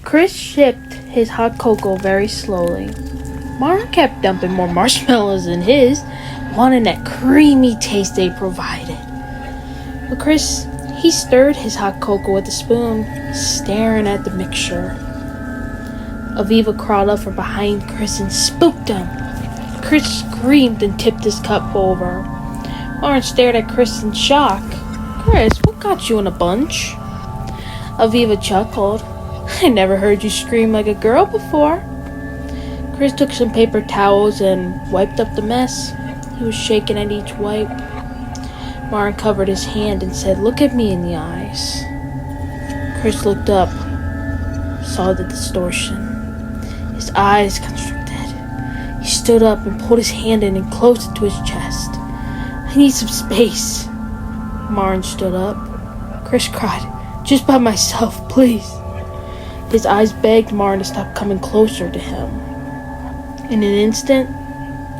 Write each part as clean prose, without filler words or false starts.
Chris sipped his hot cocoa very slowly. Mara kept dumping more marshmallows in his, wanting that creamy taste they provided. But Chris, he stirred his hot cocoa with a spoon, staring at the mixture. Aviva crawled up from behind Chris and spooked him. Chris screamed and tipped his cup over. Mara stared at Chris in shock. "Chris, what got you in a bunch?" Aviva chuckled. "I never heard you scream like a girl before." Chris took some paper towels and wiped up the mess. He was shaking at each wipe. Martin covered his hand and said, "Look at me in the eyes." Chris looked up, saw the distortion. His eyes constricted. He stood up and pulled his hand in and closed it to his chest. "I need some space." Martin stood up. Chris cried, "Just by myself, please." His eyes begged Martin to stop coming closer to him. In an instant,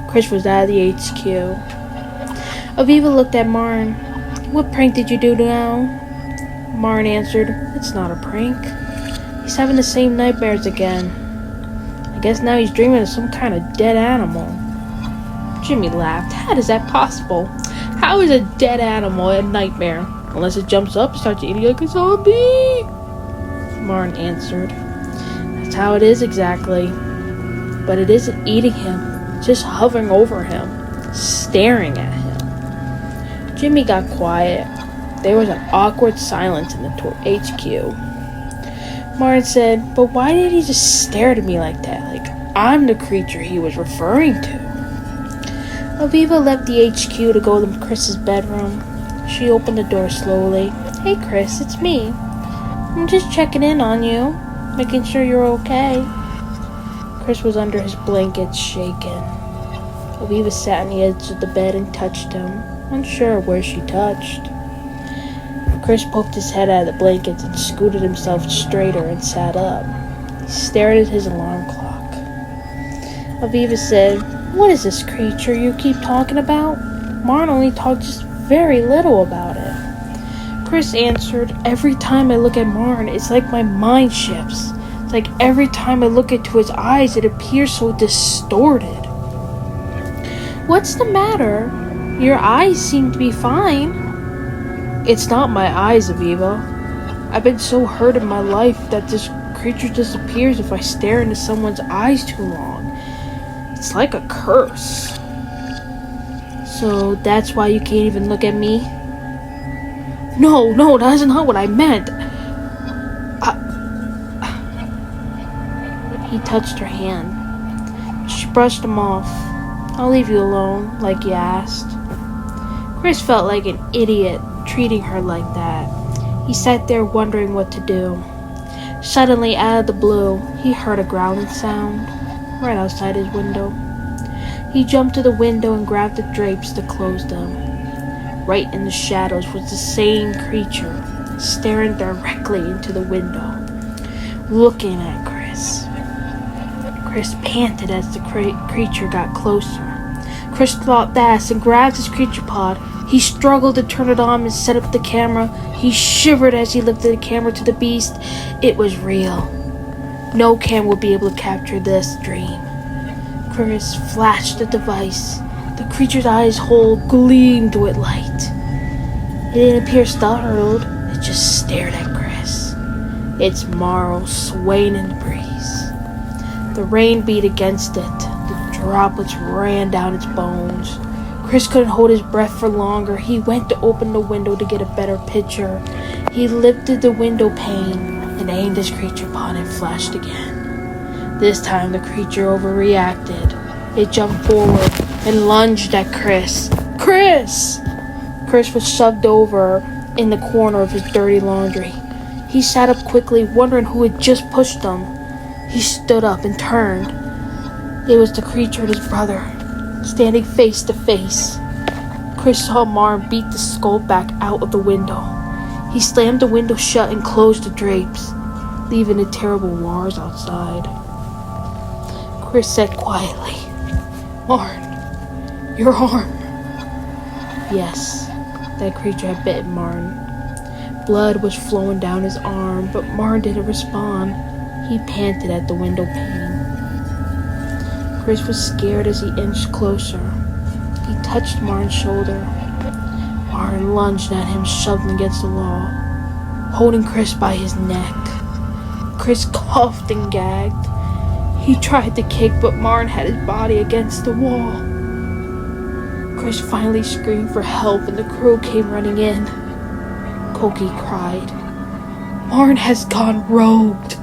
Chris was out of the HQ. Aviva looked at Martin. "What prank did you do now?" Martin answered, "It's not a prank. He's having the same nightmares again. I guess now he's dreaming of some kind of dead animal." Jimmy laughed. "How is that possible? How is a dead animal a nightmare? Unless it jumps up and starts eating like a zombie." Martin answered, "That's how it is exactly. But it isn't eating him, it's just hovering over him, staring at him." Jimmy got quiet. There was an awkward silence in the HQ. Martin said, "But why did he just stare at me like that? Like I'm the creature he was referring to?" Aviva left the HQ to go to Chris's bedroom. She opened the door slowly. "Hey Chris, it's me. I'm just checking in on you, making sure you're okay." Chris was under his blankets, shaking. Aviva sat on the edge of the bed and touched him, unsure where she touched. Chris poked his head out of the blankets and scooted himself straighter and sat up. He stared at his alarm clock. Aviva said, "What is this creature you keep talking about? Martin only talked just very little about it." Chris answered, "Every time I look at Martin, it's like my mind shifts. It's like every time I look into his eyes, it appears so distorted." "What's the matter? Your eyes seem to be fine." "It's not my eyes, Aviva. I've been so hurt in my life that this creature disappears if I stare into someone's eyes too long. It's like a curse." "So that's why you can't even look at me?" No, that's not what I meant. He touched her hand. She brushed him off. "I'll leave you alone, like you asked." Chris felt like an idiot treating her like that. He sat there wondering what to do. Suddenly, out of the blue, he heard a growling sound right outside his window. He jumped to the window and grabbed the drapes to close them. Right in the shadows was the same creature, staring directly into the window, looking at Chris. Chris panted as the creature got closer. Chris thought fast and grabbed his creature pod. He struggled to turn it on and set up the camera. He shivered as he lifted the camera to the beast. It was real. No camera would be able to capture this dream. Chris flashed the device. The creature's eyes hole gleamed with light. It didn't appear startled. It just stared at Chris, its marrow swaying in the breeze. The rain beat against it. The droplets ran down its bones. Chris couldn't hold his breath for longer. He went to open the window to get a better picture. He lifted the window pane and aimed his creature pod and flashed again. This time the creature overreacted. It jumped forward and lunged at Chris. "Chris!" Chris was shoved over in the corner of his dirty laundry. He sat up quickly, wondering who had just pushed him. He stood up and turned. It was the creature and his brother, standing face to face. Chris saw Martin beat the skull back out of the window. He slammed the window shut and closed the drapes, leaving the terrible wars outside. Chris said quietly, "Martin, your arm." Yes, that creature had bitten Martin. Blood was flowing down his arm, but Martin didn't respond. He panted at the window pane. Chris was scared as he inched closer. He touched Martin's shoulder. Martin lunged at him, shoved him against the wall, holding Chris by his neck. Chris coughed and gagged. He tried to kick, but Martin had his body against the wall. Chris finally screamed for help and the crew came running in. Koki cried, "Martin has gone rogue."